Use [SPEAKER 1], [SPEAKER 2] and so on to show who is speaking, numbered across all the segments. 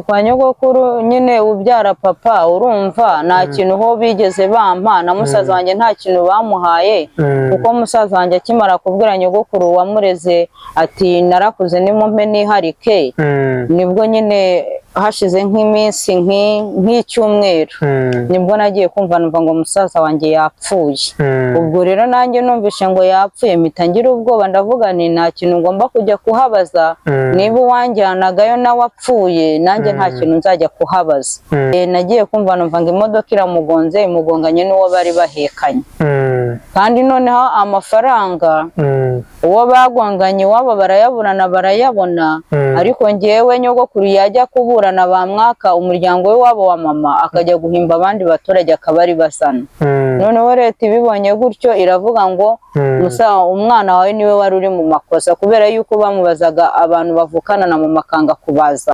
[SPEAKER 1] Kwa nyogokuru nyine ubyara papa urumva nta kintu ho bigeze bampa na musaza wanjye nta kintu bamuhaye kuko musaza wanjye akimara kubwira nyogokuru wamureze ati narakuze nimumpe niharike nibwo nyine hashize nk'iminsi nk'icyumweru nibwo nagiye kumva numva ngo musaza wanjye yapfuye. Ubwo rero nanjye numvishe ngo yapfuye mpita ngira ubwoba ndavuga nti nta kintu ngomba kujya kuhabaza niba uwanjyanagayo nawe apfuye nanjye nta kintu nzajya kuhabaza. Nagiye kumva numva ngo imodoka iramugonze imugonganye n'uwo bari bahekanye kandi noneho amafaranga uwo bagonganye iwabo barayaburana barayabona ariko ngewe nyogokuru yajya kuburana bamwaka umuryango w'iwabo wa mama akajya guhimba abandi baturage akaba ari basana. Noneho leta ibibonye gutyo iravuga ngo umwana wawe niwe wari uri mu makosa kubera yuko bamubazaga abantu bavukana na mama akanga kubaza.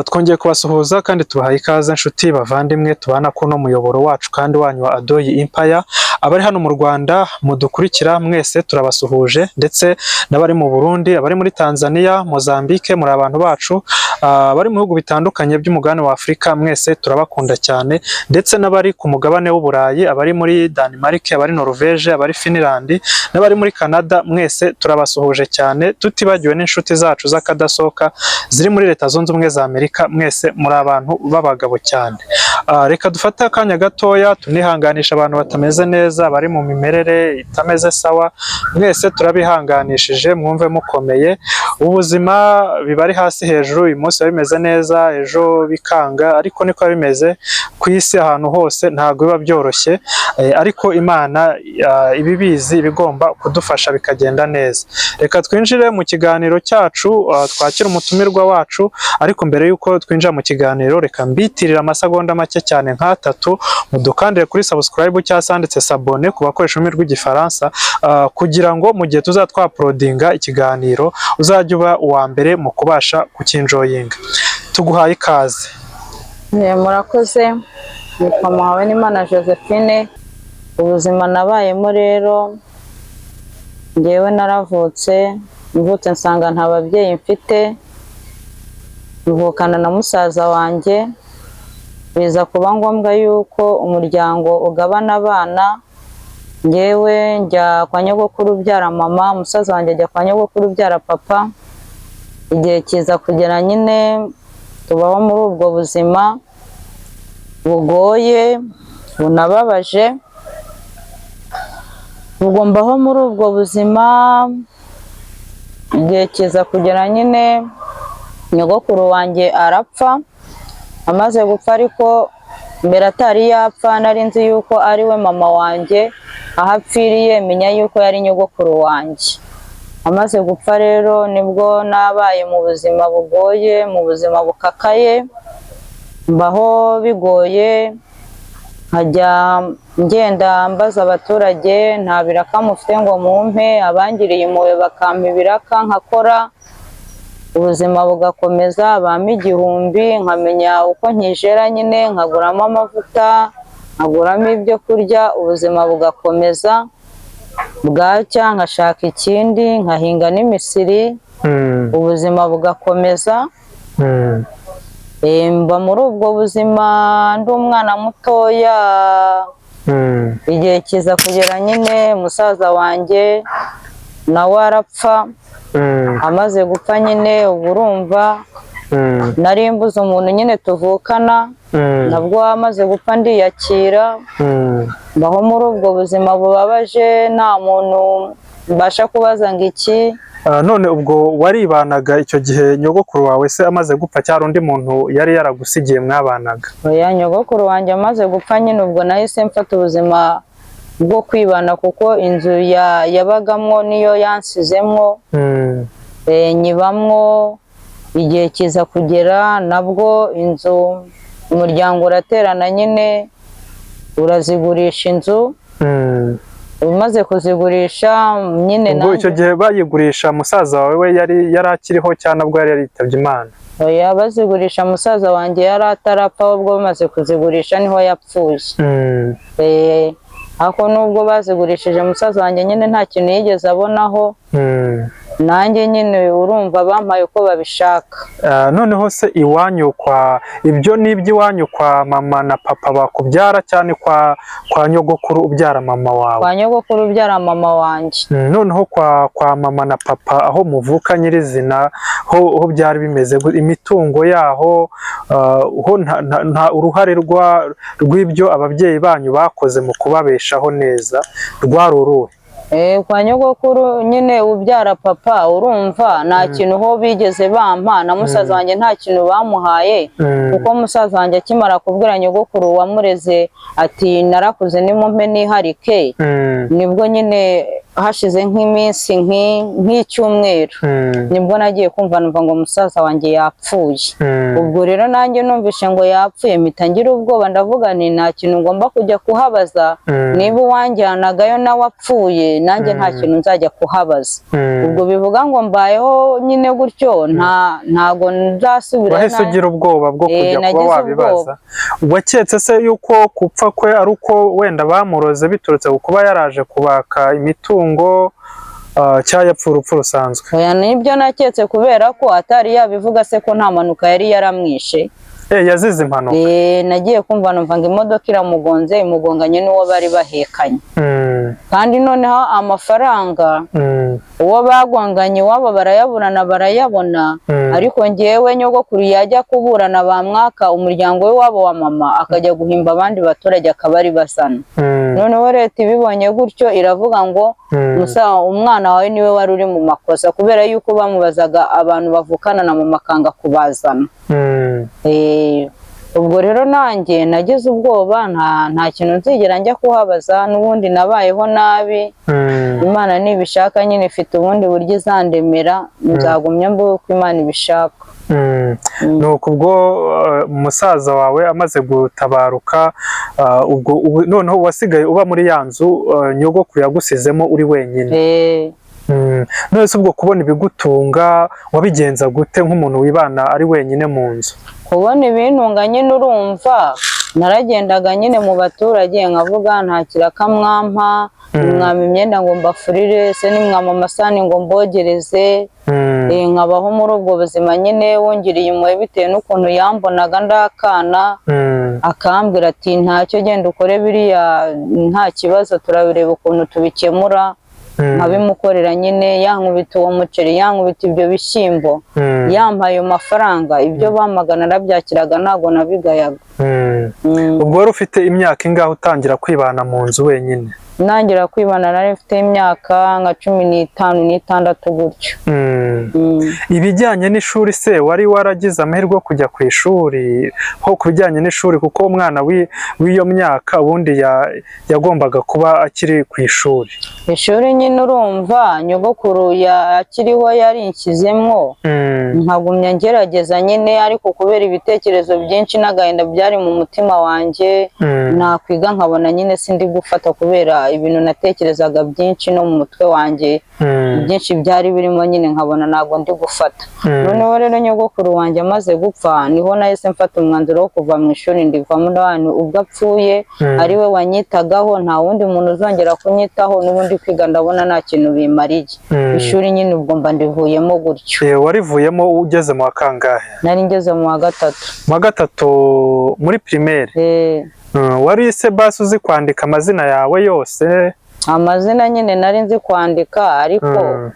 [SPEAKER 2] Twongeye kubasuhuza kandi tubahaye ikaze inshuti bavandimwe tubana kuno muyoboro wacu kandi wanyu wa Adoyi Empire. Abari hano mu Rwanda mudukurikira mwese turabasuhuje, ndetse n'abari mu Burundi, abari muri Tanzania, Mozambique, muri abantu bacu, abari mu bihugu bitandukanye by'umugabane wa Afurika mwese turabakunda cyane, ndetse n'abari ku mugabane w'Uburayi, abari muri Denmark, abari Norvège, abari Finland, n'abari muri Canada mwese turabasuhuje cyane, tutibagiwe n'inshuti zacu z'akadasohoka ziri muri Leta Zunze Ubumwe za Amerika mwese muri abantu b'abagabo cyane. Reka dufate akanya gatoya tunihanganisha abantu batameze neza, bari mu mimerere itameze sawa, mwese turabihanganishije mwumve mukomeye. Ubuzima bibari hasi hejuru, uyu munsi bimeze neza ejo bikanga, ariko niko bimeze ku isi ahantu hose, ntabwo biba byoroshye, ariko Imana ibibizi bigomba kudufasha bikagenda neza. Reka twinjire mu kiganiro cyacu, twakira umutumirwa wacu, ariko mbere yuko twinjira mu kiganiro reka mbitirira amasegonda make cyane nk'atatu mudukandire kuri subscribe cyangwa sanditse sabone ku bakoresha ururimi rw'igifaransa, kugira ngo mu gihe tuzatwaprodinga ikiganiro uzajya uba uwa mbere mu kubasha kukinjoyinga. Tuguhaye ikaze.
[SPEAKER 1] Murakoze. Nitwa Muhawenimana Josephine. Ubuzima nabayemo rero ngewe naravutse nsanga nta babyeyi mfite, mvukana na musaza wanjye, biza kuba ngombwa yuko umuryango ugabana abana, ngewe njya kwa nyogokuru ubyara mama, musaza wanjye ajya kwa nyogokuru ubyara papa. Igihe kiza kugera nyine tubaho muri ubwo buzima bugoye bunababaje, mbaho muri ubwo buzima. Igihe kiza kugera nyine nyogokuru wanjye arapfa. Amaze gupfa ariko mbere atari yapfa nari nzi yuko ari we mama wanjye, aho apfiriye menya yuko yari nyogokuru wanjye. Amaze gupfa rero nibwo nabaye mu buzima bugoye, mu buzima bukakaye, mbaho bigoye, nkajya ngenda mbaza abaturage nta biraka mufite ngo mumpe, abangiriye impuhwe bakampa ibiraka nkakora, ubuzima bugakomeza. Bampa igihumbi nkamenya uko nkijera nyine, nkaguramo amavuta, nkaguramo ibyo kurya, ubuzima bugakomeza. Bwacya nkashaka ikindi, nkahinga n'imisiri, ubuzima bugakomeza. Mba muri ubwo buzima ndi umwana mutoya. Igihe kiza kugera nyine musaza wanjye nawe arapfa. Amaze gupfa nyine ubwo urumva nari mbuze umuntu nyine tuvukana, nabwo amaze gupfa ndiyakira, mbaho muri ubwo buzima bubabaje, nta muntu mbasha kubaza ngo iki.
[SPEAKER 2] None ubwo waribanaga icyo gihe nyogokuru wawe se amaze gupfa cyangwa undi muntu yari yaragusigiye mwabanaga?
[SPEAKER 1] Oya, nyogokuru wanjye amaze gupfa nyine ubwo nahise mfata ubuzima bwo kwibana, kuko inzu yabagamo niyo yansizemo, nyibamwo. Igihe kiza kugera nabwo inzu umuryango uraterana nyine urazigurisha inzu. Umaze kuzigurisha nyine
[SPEAKER 2] ubwo icyo gihe bayigurisha musaza wawe we yari akiriho cyangwa nabwo yari yaritabye Imana?
[SPEAKER 1] oya bazigurisha musaza wanjye yari atarapfa, ahubwo bamaze kuzigurisha niho yapfuye. Ariko nubwo bazigurishije musaza wanjye nyine nta kintu yigeze abonaho, nanjye nyine urumva bampaye uko babishaka.
[SPEAKER 2] Noneho se iwanyu ibyo ni iby'iwanyu kwa mama na papa bakubyara cyane kwa nyogokuru ubyara mama wawe?
[SPEAKER 1] Kwa nyogokuru ubyara mama wanjye.
[SPEAKER 2] Noneho kwa mama na papa aho muvuka nyirizina ho byari bimeze imitungo yaho ho nta uruhare rw'ibyo ababyeyi banyu bakoze mu kubabeshaho neza rwari uruhe?
[SPEAKER 1] Kwa nyogokuru nyine ubyara papa urumva nta kintu ho bigeze bampa, na musaza wanjye nta kintu bamuhaye, kuko musaza wanjye akimara kubwira nyogokuru wamureze ati narakuze nimumpe niharike, nibwo nyine hashize nk'iminsi nk'icyumweru nibwo nagiye kumva numva ngo musaza wanjye yapfuye. Ubwo rero nanjye numvishe ngo yapfuye mpita ngira ubwoba, ndavuga nti nta kintu ngomba kujya kuhabaza, niba uwanjyanagayo nawe apfuye nanjye nta kintu nzajya kuhabaza. Ubwo bivuga ngo mbayeho nyine gutyo, ntago nzasubira.
[SPEAKER 2] Wahise ugira ubwoba bwo kujya kuba wabibaza? Waketse se yuko gupfa kwe ari uko wenda bamuroze biturutse ku kuba yaraje kubaka imitungo cyangwa yapfa urupfu rusanzwe?
[SPEAKER 1] Oya, nibyo naketse kubera ko atari yabivuga se ko nta mpanuka yari yaramwishe.
[SPEAKER 2] Yazize impanuka?
[SPEAKER 1] Nagiye kumva numva ngo imodoka iramugonze, imugonganye n'uwo bari bahekanye. Kandi noneho amafaranga uwo bagonganye iwabo barayabona, ariko ngewe nyogokuru yajya kuburana bamwaka umuryango w'iwabo wa mama akajya guhimba abandi baturage akaba ari basana. Noneho leta ibibonye gutyo iravuga ngo umwana wawe niwe wari uri mu makosa, kubera yuko bamubazaga abantu bavukana na mama akanga kubazana. Ubwo rero nanjye nagize ubwoba, nta kintu nzigera njya kuhabaza, n'ubundi nabayeho nabi. Imana nibishaka nyine ifite ubundi buryo izandemera, nzagumya mvuga uko Imana ibishaka.
[SPEAKER 2] Nuko ubwo musaza wawe amaze gutabaruka, noneho wasigaye uba muri ya nzu nyogokuru yagusizemo uri wenyine. None se ubwo kubona ibigutunga wabigenza gute nk'umuntu wibana ari wenyine mu nzu?
[SPEAKER 1] Kubona ibintunga nyine urumva naragendaga nyine mu baturage nkavuga nta kiraka mwampa, nimwama imyenda ngo mbafurire, se nimwama amasahani ngo mbogereze. Nkabaho muri ubwo buzima nyine, wongiriye impuhwe bitewe n'ukuntu yambonaga ndakana, akambwira ati ntacyo genda ukore biriya nta kibazo, turabireba ukuntu tubikemura. Nkabimukorera nyine, yankubita uwo muceri, yankubita ibyo bishyimbo, yampaye ayo mafaranga, ibyo bamagana narabyakiraga ntabwo nabigayaga.
[SPEAKER 2] Ubwo wari ufite imyaka ingahe utangira kwibana mu nzu wenyine?
[SPEAKER 1] Nangira kwibana nari mfite imyaka nka 15-16 gutyo.
[SPEAKER 2] Ibijyanye n'ishuri se wari waragize amahirwe yo kujya ku ishuri? Ho ku bijyanye n'ishuri, kuko umwana w'iyo myaka ubundi yagombaga kuba akiri ku ishuri.
[SPEAKER 1] Ishuri nyine urumva nyogokuru akiriho yarinshyizemwo, nkagumya ngerageza nyine, ariko kubera ibitekerezo byinshi n'agahinda byari mu mutima wanjye, nakwiga nkabona nyine sindi gufata, kubera ibintu natekerezaga byinshi no mu mutwe wanjye byinshi byari birimo nyine, nkabona ntabwo ndi gufata. Noneho rero nyogokuru wanjye amaze gupfa niho nahise mfata umwanzuro wo kuva mu ishuri ndivamo. Ubwo apfuye ari we wanyitagaho, nta wundi muntu uzongera kunyitaho, n'ubundi kwiga ndabona nta kintu bimariye. Ishuri nyine ubwo mba ndivuyemo gutyo.
[SPEAKER 2] Warivuyemo ugeze mu wa kangahe?
[SPEAKER 1] Nari ngeze mu wa gatatu.
[SPEAKER 2] Mu wa gatatu muri primaire? Wari se basi uzi kwandika amazina yawe yose?
[SPEAKER 1] Amazina nyine nari nzi kwandika, ariko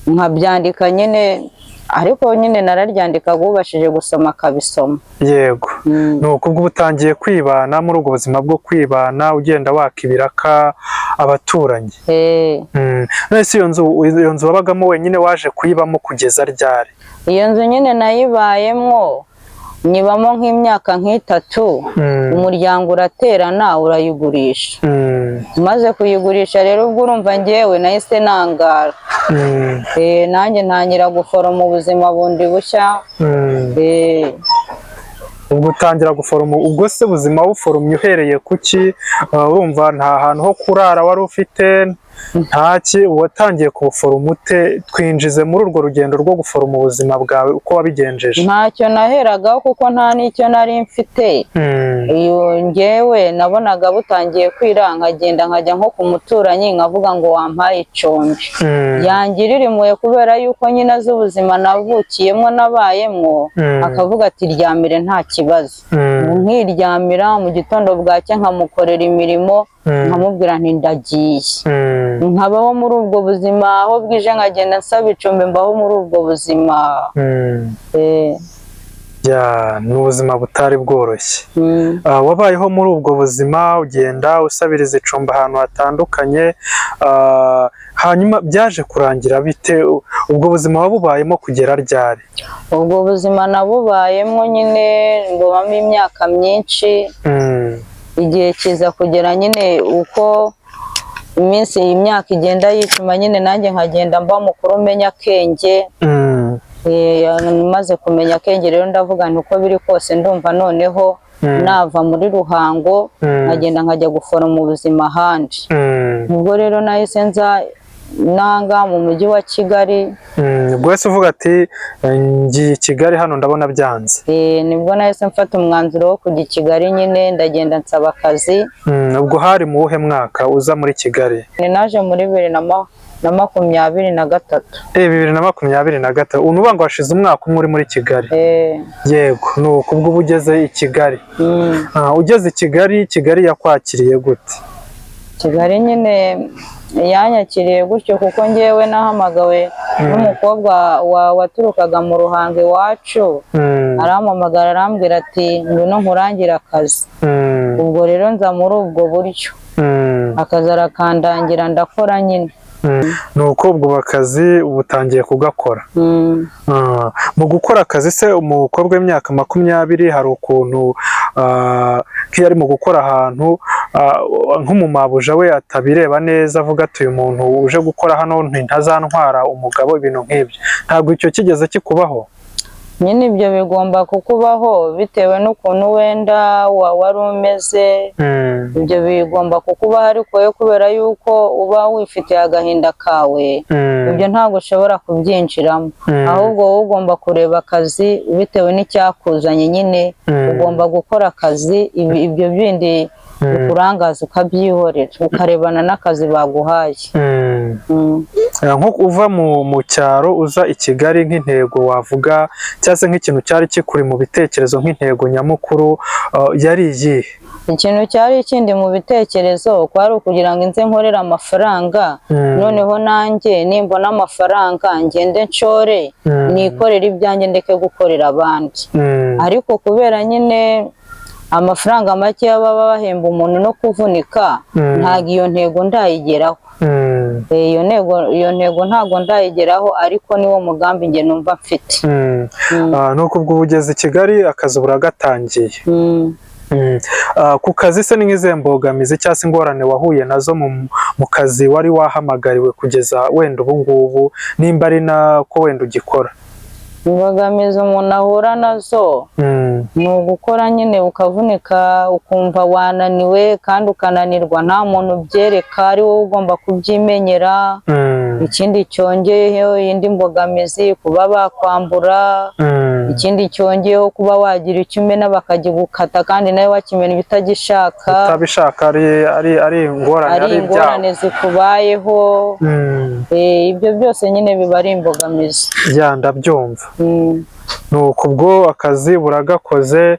[SPEAKER 1] nkabyandika nyine, ariko nyine nararyandikaga ubashije gusoma akabisoma.
[SPEAKER 2] Yego. Nuko ubwo utangiye kwibana muri ubwo buzima bwo kwibana, ugenda waka ibiraka abaturanyi. Nese iyo nzu wabagamo wenyine waje kuyibamo kugeza ryari?
[SPEAKER 1] Iyo nzu nyine nayibayemwo nyibamo nk'imyaka nk'itatu, umuryango uraterana urayigurisha. Maze kuyigurisha rero ubwo urumva ngewe nahise nangara, nanjye ntangira guforoma ubuzima bundi bushya.
[SPEAKER 2] Ubwo utangira guforoma, ubwo se ubuzima buforomye uhereye kuki? Urumva nta hantu ho kurara wari ufite? ntaki watangiye kubuforoma ute? Twinjize muri urwo rugendo rwo guforoma ubuzima bwawe uko wabigenjeje.
[SPEAKER 1] Ntacyo naheragaho kuko nta n'icyo nari mfite. Njyewe nabonaga butangiye kwira nkagenda nkajya nko ku muturanyi nkavuga ngo wampaye icumbi, yangirira impuhwe kubera yuko nyine azi ubuzima navukiyemo nabayemo, akavuga ati ryamire nta kibazo. Nkiryamira mu gitondo bwacye nkamukorera imirimo, nkamubwira nti ndagiye. Nkabaho muri ubwo buzima, aho bwije nkagenda nsaba icumbi, mbaho muri ubwo buzima.
[SPEAKER 2] Ni ubuzima butari bworoshye. Wabayeho muri ubwo buzima, ugenda usabiriza icumbi ahantu hatandukanye, hanyuma byaje kurangira bite? Ubwo buzima wabubayemo kugera ryari?
[SPEAKER 1] Ubwo buzima nabubayemo nyine mbubamo imyaka myinshi, igihe kiza kugera nyine uko imyaka igenda yicuma, nyine nanjye nkagenda mba mukuru menya akenge. Maze kumenya akenge rero ndavuga nti uko biri kose ndumva noneho nava muri Ruhango nkagenda nkajya guforoma ubuzima ahandi. Ubwo rero nahise nza nanga mu mujyi wa Kigali.
[SPEAKER 2] Ubwo wese uvuga ati ngiye i Kigali, hano ndabona byanze.
[SPEAKER 1] Nibwo nahise mfata umwanzuro wo kujya i Kigali, nyine ndagenda nsaba akazi.
[SPEAKER 2] Ubwo hari mu wuhe mwaka uza muri Kigali?
[SPEAKER 1] Naje muri 2023.
[SPEAKER 2] 2023. Unuvuga ngo hashize umwaka umwe uri muri Kigali. Yego, nuko ubwo uba ugeze i Kigali. Ugeze i Kigali, Kigali yakwakiriye gute?
[SPEAKER 1] Kigali nyine yanyakiriye gutyo kuko njyewe nahamagawe n'umukobwa waturukaga mu Ruhango iwacu, arampamagara arambwira ati ngwino nkurangira akazi. Ubwo rero nza muri ubwo buryo, akazi arakandangira ndakora nyine.
[SPEAKER 2] Nuko ubwo akazi ubutangiye kugakora. Mu gukora akazi se, umukobwa w'imyaka 20 hari ukuntu nk'iyo ari mu gukora ahantu nk'umumabuja we atabireba neza, avuga ati uyu muntu uje gukora hano ntazantwara umugabo, ibintu nk'ibyo. Ntabwo icyo kigeze kikubaho?
[SPEAKER 1] Nyine ibyo bigomba kukubaho bitewe n'ukuntu wenda wari umeze. Ibyo bigomba kukubaho, ariko yo kubera yuko uba wifitiye agahinda kawe, ibyo ntabwo ushobora kubyinjiramo. Ahubwo wowe ugomba kureba akazi bitewe n'icyakuzanye, nyine ugomba gukora akazi, ibyo bindi ukurangaza ukabyihorera, ukarebana n'akazi baguhaye.
[SPEAKER 2] Nko uva mu cyaro uza i Kigali, nk'intego wavuga cyangwa se nk'ikintu cyari kikuri mu bitekerezo nk'intego nyamukuru yari iyihe?
[SPEAKER 1] Ikintu cyari kindi mu bitekerezo kwari ukugira ngo inze nkorera amafaranga, noneho nanjye nimbona amafaranga ngende nshore, nikorera ibyanjye ndeke gukorera abandi. Ariko kubera nyine amafaranga make baba bahemba umuntu no kuvunika, ntabwo iyo ntego ndayigeraho. Iyo ntego ntabwo ndayigeraho, ariko niwo mugambi njye numva mfite.
[SPEAKER 2] Nuko ubwo ugeze i Kigali, akazi buragatangiye. Ku kazi se ni nk'izihe mbogamizi cyangwa se ingorane wahuye nazo mu kazi wari wahamagariwe kugeza wenda ubu ngubu, nimba ari nako wenda ugikora?
[SPEAKER 1] Imbogamizi umuntu ahura nazo ni ugukora nyine ukavunika, ukumva wananiwe kandi ukananirwa, nta muntu ubyereka, ari wowe ugomba kubyimenyera. Ikindi cyongeyeho indi mbogamizi, kuba bakwambura. Ikindi cyongeyeho kuba wagira icyo umena bakagikata kandi nawe wakimena ibitagishaka.
[SPEAKER 2] Utabishaka ari ingorane
[SPEAKER 1] zikubayeho. Ibyo byose nyine biba ari imbogamizi.
[SPEAKER 2] Ndabyumva. Nuko ubwo akazi buragakoze,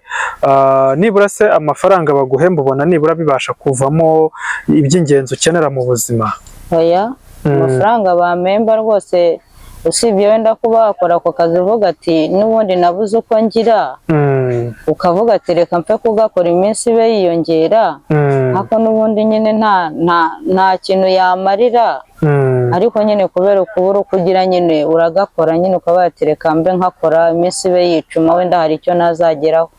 [SPEAKER 2] nibura se amafaranga baguhemba ubona nibura bibasha kuvamo iby'ingenzi ukenera mu buzima?
[SPEAKER 1] Oya, amafaranga bamemba rwose, usibye wenda kuba wakora ako kazi uvuga ati n'ubundi nabuze uko ngira, ukavuga ati reka mpe kugakora iminsi ibe yiyongera, ariko n'ubundi nyine nta kintu yamarira. Ariko nyine kubera ukubura uko ugira, nyine uragakora, nyine ukaba ati reka mbe nkakora iminsi ibe yicuma, wenda hari icyo nazageraho.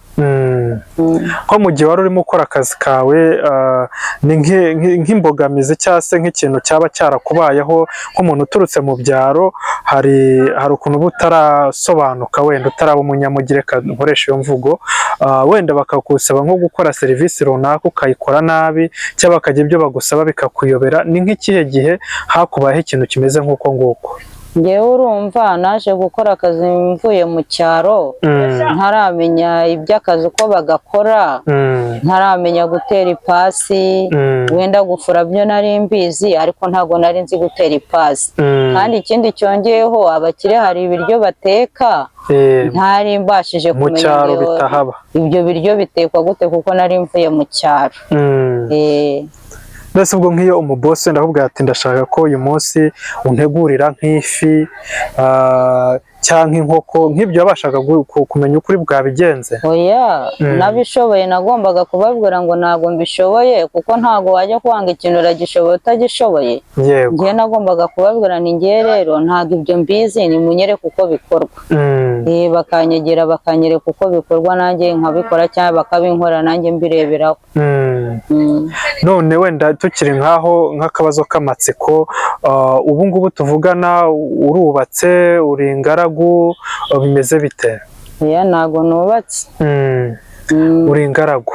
[SPEAKER 2] ko mu gihe wari urimo ukora akazi kawe ni nk'imbogamizi cyangwa se nk'ikintu cyaba cyarakubayeho nk'umuntu uturutse mu byaro, hari ukuntu uba utarasobanuka, wenda utaraba umunyamujyi, nkoresha iyo mvugo, wenda bakagusaba nko gukora serivisi runaka ukayikora nabi cyangwa bakagira ibyo bagusaba bikakuyobera. Ni nk'ikihe gihe hakubayeho ikintu kimeze nk'uko nguko?
[SPEAKER 1] Ngewe urumva naje gukora akazi mvuye mu cyaro, ntaramenya iby'akazi uko bagakora, ntaramenya gutera ipasi, wenda gufura byo nari mbizi ariko ntabwo nari nzi gutera ipasi. Kandi ikindi cyongeyeho, abakire hari ibiryo bateka ntari mbashije kumenya
[SPEAKER 2] mu cyaro bitahaba
[SPEAKER 1] ibyo biryo bitekwa gute kuko nari mvuye mu cyaro.
[SPEAKER 2] Mbese ubwo nk'iyo umubosi ndakubwira ati ndashaka ko uyu munsi untegurira nk'ifi cyangwa inkoko, nk'ibyo wabashaga kumenya ukuri bwabigenze?
[SPEAKER 1] Oya, nabishoboye nagombaga kubabwira ngo ntabwo mbishoboye, kuko ntabwo wajya kwanga ikintu uragishoboye utagishoboye. Ngewe nagombaga kubabwira ni ngewe rero ntabwo ibyo mbizi, nimunyereke uko bikorwa. Bakanyegera bakanyereka uko bikorwa, nanjye nkabikora cyangwa bakabinkorera nanjye mbireberaho.
[SPEAKER 2] None wenda tukiri nk'akabazo k'amatsiko, ubu ngubu tuvugana urubatse, uri ingaragu, bimeze bite?
[SPEAKER 1] Oya, ntabwo nubatse.
[SPEAKER 2] Uri ingaragu.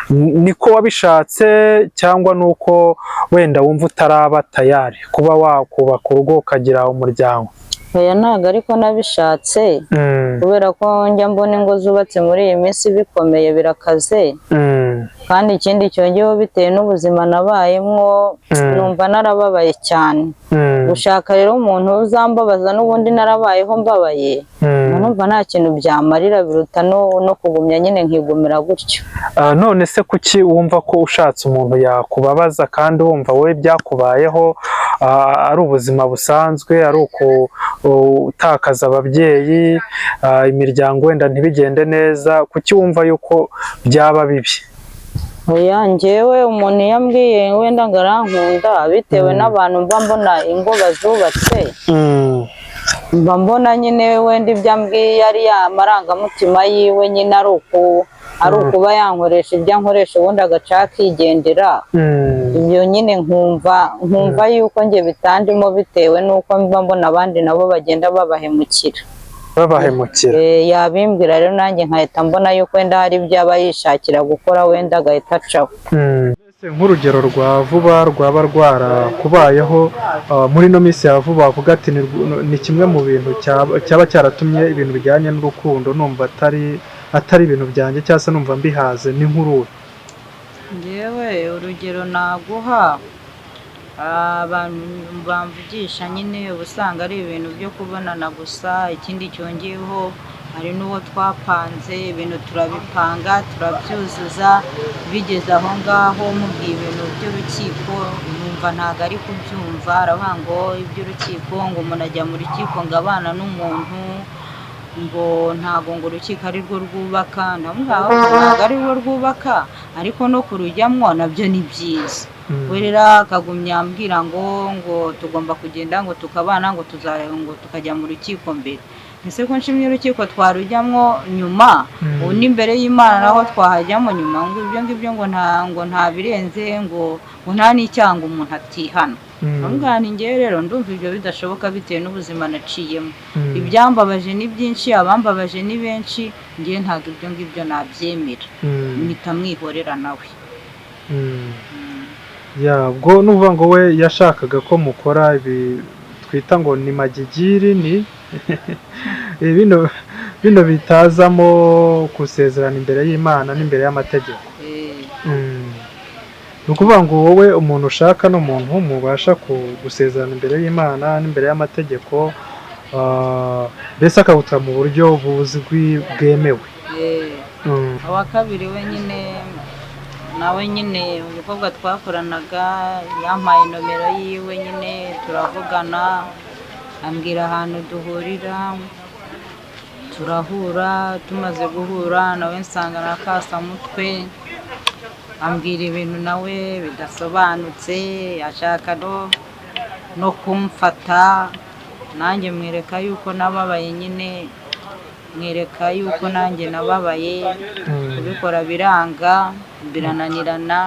[SPEAKER 2] Niko wabishatse cyangwa nuko wenda wumva utaraba tayari kuba wakubaka urugo ukagira umuryango?
[SPEAKER 1] Oya, ntabwo ariko nabishatse, kubera ko njya mbona ingo zubatse muri iyi minsi bikomeye, birakaze. Kandi ikindi cyongeyeho bitewe n'ubuzima nabayemo, numva narababaye cyane. Gushaka rero umuntu uzambabaza n'ubundi narabayeho mbabaye, numva nta kintu byamarira, biruta no kugumya nyine nkigumira gutyo.
[SPEAKER 2] None se kuki wumva ko ushatse umuntu yakubabaza kandi wumva wowe byakubayeho ari ubuzima busanzwe, ari utakaza ababyeyi, imiryango wenda ntibigende neza, kuki wumva yuko byaba bibi?
[SPEAKER 1] Oya, ngewe umuntu yambwiye wenda ngo arankunda bitewe n'abantu mba mbona ingo bazubatse, mba mbona nyine wenda ibyo ambwiye ari ya marangamutima yiwe nyine ari ukuba yankoresha ibyo ankoresha ubundi agaca akigendera. Ibyo nyine nkumva yuko nge bitandimo, bitewe n'uko mba mbona abandi nabo bagenda babahemukira. Yabimbwira rero nanjye nkahita mbona yuko wenda hari ibyo aba yishakira gukora, wenda agahita acaho.
[SPEAKER 2] Nk'urugero rwa vuba rwaba rwarakubayeho muri ino minsi ya vuba, wavuga ati ni kimwe mu bintu cyaba cyaratumye ibintu bijyanye n'urukundo numva atari ibintu byanjye, cyangwa se numva mbihaze, ni nk'uruhe?
[SPEAKER 1] Ngewe urugero naguha, abantu bamvugisha nyine uba usanga ari ibintu byo kubonana gusa. Ikindi cyongeyeho, hari n'uwo twapanze ibintu turabipanga turabyuzuza, bigeze aho ngaho mubwiye ibintu by'urukiko numva ntabwo ari kubyumva. Aravuga ngo iby'urukiko, ngo umuntu ajya mu rukiko ngo abana n'umuntu, ngo ntabwo ngo urukiko ari rwo rwubaka. Ntabwo ari rwo rwubaka, ariko no kurujyamo nabyo ni byiza. We rero akagumya ambwira ngo tugomba kugenda ngo tukabana, ngo tukajya mu rukiko mbere. Ese ko nshimye urukiko twarujyamo nyuma, ubu n'imbere y'Imana naho twahajyamo nyuma, ngo ibyo ngibyo ngo nta birenze, ngo nta n'icyaha ngo umuntu atihana. Ni ngewe rero ndumva ibyo bidashoboka bitewe n'ubuzima naciyemo. Ibyambabaje ni byinshi, abambabaje ni benshi, ngewe ntabwo ibyo ngibyo nabyemera, mpita mwihorera nawe.
[SPEAKER 2] Ubwo nuvuga ngo we yashakaga ko mukora ibi twita ngo ni magigiri, ni bino bitazamo gusezerana imbere y'Imana n'imbere y'amategeko. Ni ukuvuga ngo wowe umuntu ushaka n'umuntu mubasha gusezerana imbere y'Imana n'imbere y'amategeko, mbese akabuta mu buryo buzwi bwemewe.
[SPEAKER 1] Uwa kabiri we nyine nawe nyine umukobwa twakoranaga yampaye nomero yiwe, nyine turavugana, ambwira ahantu duhurira, turahura. Tumaze guhura nawe nsanga na kasamutwe, ambwira ibintu nawe bidasobanutse, ashaka no kumfata, nanjye mwereka yuko nababaye nyine, mwereka yuko nanjye nababaye kubikora biranga birananirana,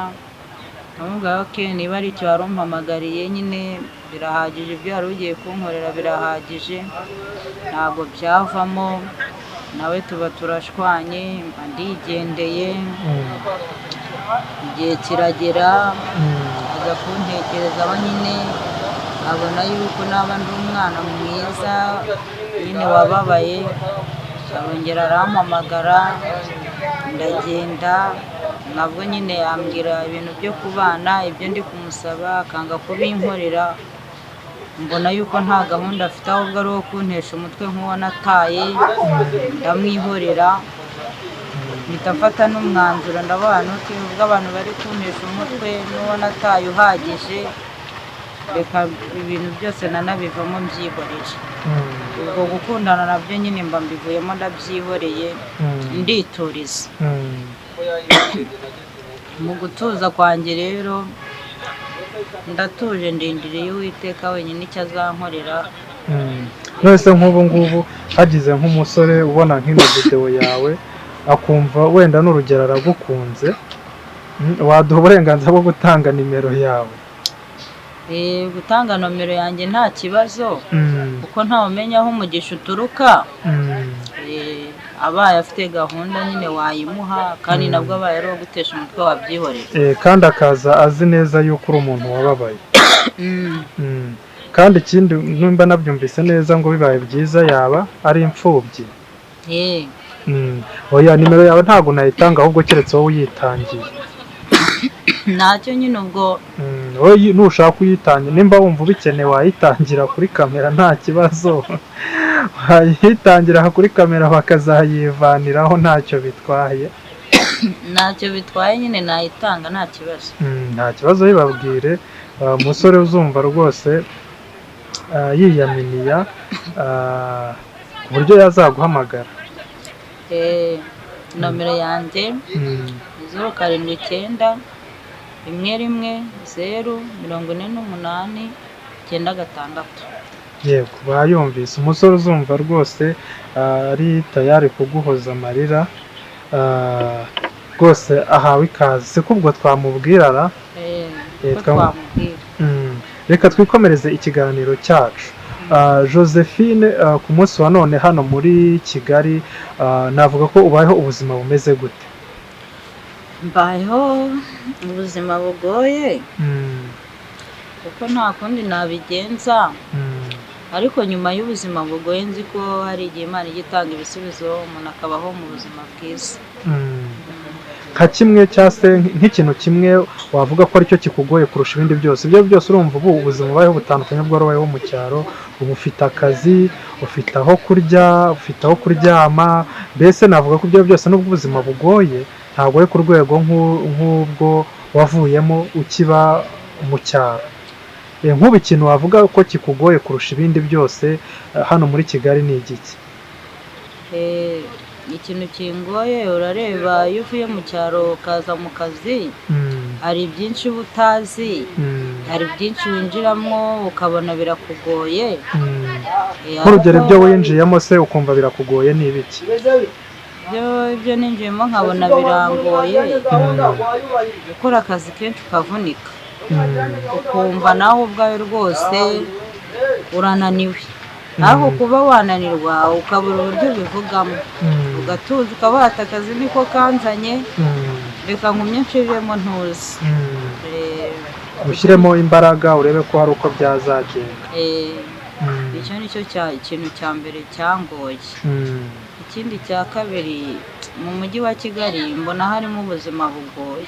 [SPEAKER 1] nkamubwira ko niba ari icyo wari umpamagariye nyine birahagije, ibyo wari ugiye kunkorera birahagije, ntabwo byavamo, nawe tuba turashwanye, ndigendeye, igihe kiragera aza kuntekerezaho nyine, abona yuko naba ndi umwana mwiza nyine wababaye, arongera arampamagara, ndagenda, nabwo nyine yambwira ibintu byo kubana, ibyo ndi kumusaba akanga kubinkorera, mbona yuko nta gahunda afite ahubwo ari uwo kuntesha umutwe nk'uwo nataye, ndamwihorera, mpita mfata n'umwanzuro ndavuga nti ubwo abantu bari kuntesha umutwe n'uwo nataye uhagije, reka ibintu byose nanabivamo mbyihorere. ubwo gukundana nabyo nyine mba mbivuyemo ndabyihoreye, ndituriza. Mu gutuza kwanjye rero ndatuje, ndindiriye Uwiteka wenyine icyo azankorera.
[SPEAKER 2] Nose nk'ubu ngubu hagize nk'umusore ubona nk'ino video yawe akumva wenda n'urugero aragukunze, waduha uburenganzira bwo gutanga nimero yawe?
[SPEAKER 1] Gutanga nomero yanjye nta kibazo, kuko ntawumenya aho umugisha uturuka. Abaye afite gahunda nyine wayimuha, kandi nabwo abaye ari uwo gutesha umutwe wabyihorera.
[SPEAKER 2] Kandi akaza azi neza yuko uri umuntu wababaye. Kandi ikindi nimba nabyumvise neza ngo bibaye byiza yaba ari imfubyi. Oya, nimero yawe ntabwo nayitanga, ahubwo keretse wowe uyitangiye.
[SPEAKER 1] Ntacyo nyine ubwo
[SPEAKER 2] wowe nushaka uyitangira, nimba wumva ubikeneye wayitangira kuri kamera nta kibazo, wayitangira kuri kamera bakazayivaniraho, ntacyo bitwaye.
[SPEAKER 1] Ntacyo bitwaye nyine nayitanga nta kibazo.
[SPEAKER 2] Nta kibazo, bibabwire umusore uzumva rwose yiyaminiya ku buryo yazaguhamagara.
[SPEAKER 1] Nomero yanjye 079 11 048 966.
[SPEAKER 2] Yego, bayumvise. Umusore uzumva rwose ari tayari kuguhoza amarira, rwose ahawe ikaze. Se kubwo twamubwirara? Reka twikomereze ikiganiro cyacu. Josephine, ku munsi wa none hano muri Kigali, navuga ko ubayeho ubuzima bumeze gute?
[SPEAKER 1] Mbayeho ubuzima bugoye, kuko nta kundi nabigenza, ariko nyuma y'ubuzima bugoye nzi ko hari igihe Imana ijya itanga ibisubizo, umuntu akabaho mu buzima bwiza.
[SPEAKER 2] Nka kimwe cyangwa se nk'ikintu kimwe wavuga ko aricyo kikugoye kurusha ibindi byose? Ibyo byose urumva ubu ubuzima ubayeho butandukanye bwo wabayeho mu cyaro, ubu ufite akazi, ufite aho kurya, ufite aho kuryama, mbese navuga ko ibyo byose n'ubwo ubuzima bugoye ntabwo ari ku rwego nk'ubwo wavuyemo ukiba mu cyaro. Nk'ubu ikintu wavuga ko kikugoye kurusha ibindi byose hano muri Kigali ni igiki?
[SPEAKER 1] Ikintu kingoye, urareba iyo uvuye mu cyaro ukaza mu kazi, hari byinshi uba utazi, hari byinshi winjiramo ukabona birakugoye.
[SPEAKER 2] Nk'urugero ibyo winjiyemo se ukumva birakugoye ni ibiki?
[SPEAKER 1] Ibyo ninjiyemo nkabona birangoye, gukora akazi kenshi ukavunika, ukumva nawe ubwawe rwose urananiwe, ariko kuba wananirwa ukabura uburyo ubivugamo, ugatuza ukabata akazi niko kanzanye, reka ngumye nshiremo ntuzi,
[SPEAKER 2] ushyiremo imbaraga urebe ko hari uko byazagenda.
[SPEAKER 1] Icyo nicyo ikintu cya mbere cyangoye. Ikindi cya kabiri, mu mujyi wa Kigali mbona harimo ubuzima bugoye.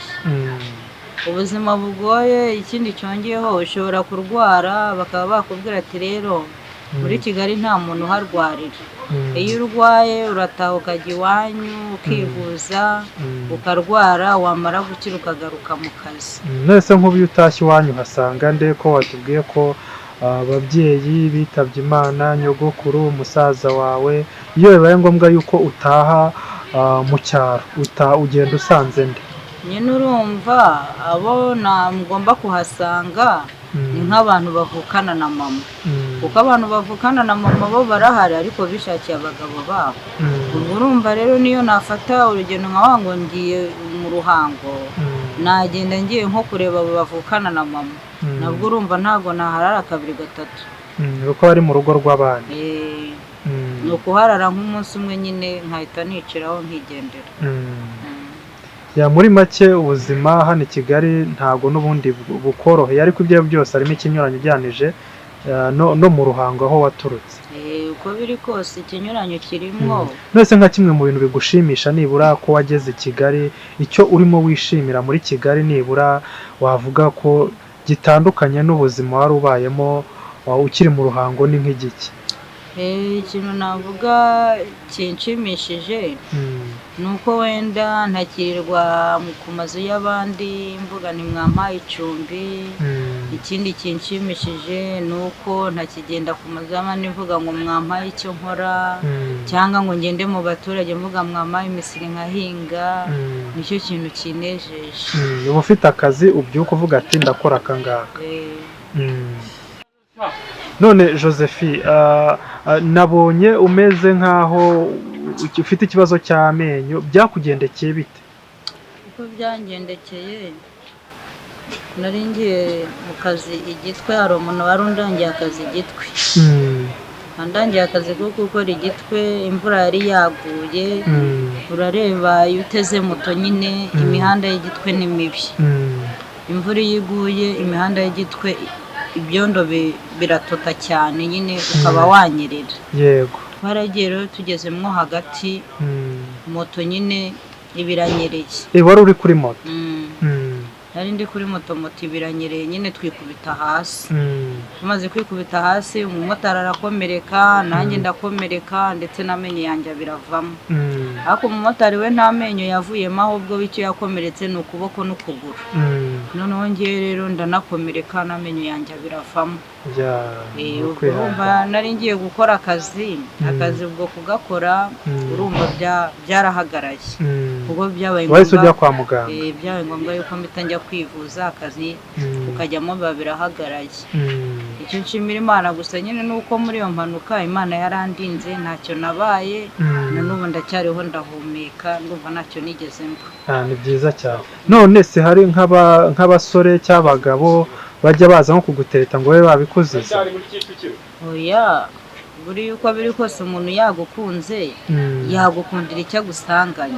[SPEAKER 1] Ubuzima bugoye, ikindi cyongeyeho ushobora kurwara bakaba bakubwira ati rero muri Kigali nta muntu uharwarira, iyo urwaye urataha ukajya iwanyu ukivuza, ukarwara, wamara gukira ukagaruka mu kazi.
[SPEAKER 2] Nese nk'ubu iyo utashye iwanyu uhasanga nde? Ko watubwiye ko ababyeyi bitabye Imana, nyogokuru, umusaza wawe, iyo bibaye ngombwa yuko utaha mu cyaro ugenda usanze nde?
[SPEAKER 1] Nyine urumva abo ngomba kuhasanga ni nk'abantu bavukana na mama, kuko abantu bavukana na mama bo barahari ariko bishakiye abagabo babo, urumva rero niyo nafata urugendo nka ngo ngiye mu ruhango nagenda ngiye nko kureba abo bavukana na mama nabwo urumva ntago naharara 2-3
[SPEAKER 2] uko bari mu rugo rw'abandi
[SPEAKER 1] ni ukuharara nk'umunsi umwe nyine nkahita niciraho nkigendera.
[SPEAKER 2] Muri make ubuzima hano i Kigali ntago n'ubundi bukoroheye ariko ibyo byose harimo ikinyuranyo ujyanije no mu ruhango aho waturutse.
[SPEAKER 1] Uko biri kose ikinyuranyo kirimo.
[SPEAKER 2] Nose nka kimwe mu bintu bigushimisha nibura ko wageze i Kigali, icyo urimo wishimira muri Kigali nibura wavuga ko gitandukanye n'ubuzima wari ubayemo ukiri mu ruhango ni nk'igiki?
[SPEAKER 1] Ikintu navuga kinshimishije nuko wenda ntakirirwa ku mazu y'abandi mvuga ni mwampaye icumbi. Ikindi kinshimishije nuko ntakigenda ku mazu y'abandi mvuga ngo mwampaye icyo nkora cyangwa ngo ngende mu baturage mvuga mwampaye imisiri nkahinga. Nicyo kintu kinejeje.
[SPEAKER 2] Uba ufite akazi ubyuka uvuga ati ndakora akangaka. None Josephie, nabonye umeze nkaho ufite ikibazo cy'amenyo, byakugendekeye bite?
[SPEAKER 1] Uko byangendekeye nari ngiye mu kazi igitwe, hari umuntu wari undangiye akazi igitwe. Andangiye akazi ko gukora igitwe, imvura yari yaguye. Urareba iyo uteze moto nyine imihanda y'igitwe ni mibi. Imvura iguye imihanda y'igitwe ibyondo biratota cyane nyine ukaba wanyerera.
[SPEAKER 2] Yego.
[SPEAKER 1] Twaragiye rero tugezemwo hagati moto nyine ibiranyereye.
[SPEAKER 2] Wari uri kuri moto?
[SPEAKER 1] Nari ndi kuri moto ibiranyereye nyine twikubita hasi. Tumaze kwikubita hasi umumotari arakomereka, nanjye ndakomereka ndetse n'amenyo yanjye biravamo. Ariko umumotari we nta menyo yavuyemo ahubwo w'icyo yakomeretse ni ukuboko n'ukuguru. Noneho ngiye rero ndanakomereka n'amenyo yanjye biravamo. Urumva nari ngiye gukora akazi ubwo kugakora urumva byarahagaraye. Ubwo byabaye ngombwa
[SPEAKER 2] wahise ujya kwa muganga.
[SPEAKER 1] Byabaye ngombwa yuko mpita njya kwivuza akazi ukajyamo birahagaraye. Icyo nshimira Imana gusa nyine nuko muri iyo mpanuka Imana yarandinze ntacyo nabaye, na n'ubu ndacyariho ndahumeka ndumva ntacyo nigeze mba.
[SPEAKER 2] Ni byiza cyane. None se hari nk'abasore cy'abagabo bajya baza nko kugutereta ngo babe babikuziza?
[SPEAKER 1] Oya, buri uko biri kose umuntu yagukunze yagukundira icyo agusanganye.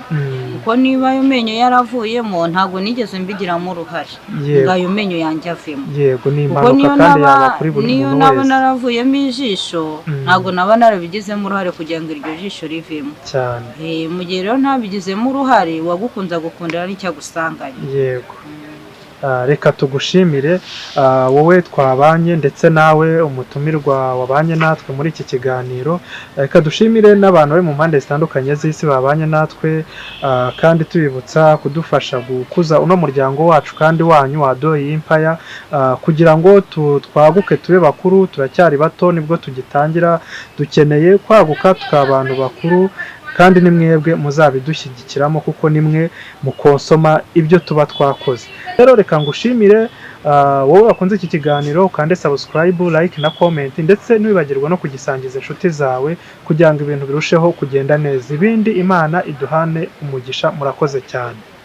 [SPEAKER 1] Kuko niba ayo menyo yaravuyemo ntabwo nigeze mbigiramo uruhare ngo ayo menyo yanjye avemo.
[SPEAKER 2] Yego, ni impanuka kandi yaba kuri buri muntu wese.
[SPEAKER 1] Niyo naba naravuyemo ijisho ntabwo naba narabigizemo uruhare kugira ngo iryo jisho rivemo
[SPEAKER 2] cyane.
[SPEAKER 1] Mu gihe rero ntabigizemo uruhare wagukunze agukundira n'icyo agusanganye.
[SPEAKER 2] Yego. Reka tugushimire wowe twabanye ndetse nawe umutumirwa wabanye natwe muri iki kiganiro. Reka dushimire n'abantu bari mu mpande zitandukanye z'isi babanye natwe, kandi tubibutsa kudufasha gukuza uno muryango wacu kandi wanyu wa Adoyi Empire, kugira ngo twaguke tube bakuru. Turacyari bato nibwo tugitangira, dukeneye kwaguka tukaba abantu bakuru, kandi ni mwebwe muzabidushyigikiramo kuko nimwe mukonsoma ibyo tuba twakoze. Rero reka ngushimire wowe wakunze iki kiganiro, ukande subscribe, like na comment, ndetse ntiwibagirwa no kugisangiza inshuti zawe kugira ngo ibintu birusheho kugenda neza. Ibindi Imana iduhane umugisha. Murakoze cyane.